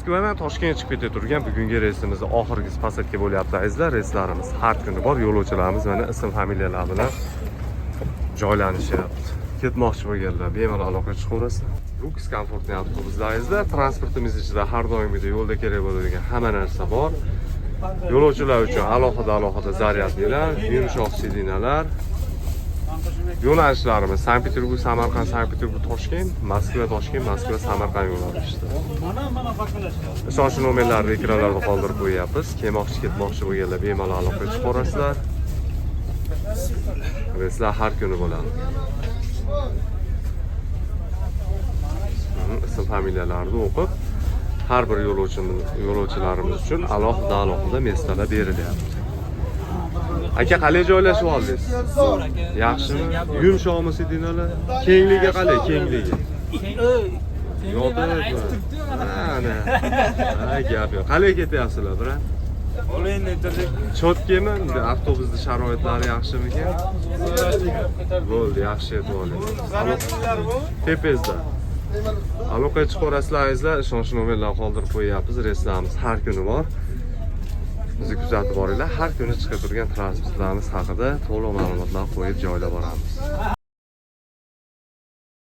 Moskvadan Toshkentga chiqib ketib turgan bugungi reysimizni oxirgisi pasadga bo'lyapti azizlar. Reyslarimiz har kuni bor. Yo'lovchilarimiz mana ism familiyalar bilan joylanishyapti. Ketmoqchi bo'lganlar bemalol aloqa chiqaverasizlar. Lux komfortli avtobuslar azizlar. Transportimiz ichida har doimgidek yo'lda kerak bo'ladigan hamma narsa bor. Yo'lovchilar uchun alohida zaryadnilar, yumshoq sidinalar. Yo'nalishlarimiz Sankt-Peterburg, Samarqand, Sankt-Peterburg, Toshkent, Moskva, Toshkent, Moskva, Samarqand yo'nalishida. Ishonch nomerlarini ekranlarda qoldirib qo'yapmiz. Kelmoqchi, ketmoqchi bo'lganlar bemalol aloqa chiqaverasizlar. Reyslar har kuni bo'ladi. Ism familiyalarni o'qib, har bir yo'lovchilarimiz uchun alohida mestalar berilyapti. Aka, qalay joylashib oldingiz? Yaxshimi? Yumshoqmi sidinalar? Kengligi qalay, kengligi? Yo'q. Ana. Gap yo'q. Qalay ketyapsizlar, bra? Chotkemi? Avtobusning sharoitlari yaxshimikan? Bo'ldi, yaxshi edi oling. Tepangizda. Aloqa chiqaverasizlar azizlar, ishonch nomerlarini qoldirib qo'yapmiz. Reyslarimiz har kuni bor. Bizni kuzatib boringlar. Har kuni chiqib turgan transportlarimiz haqida to'liq ma'lumotlar qo'yib joylab boramiz.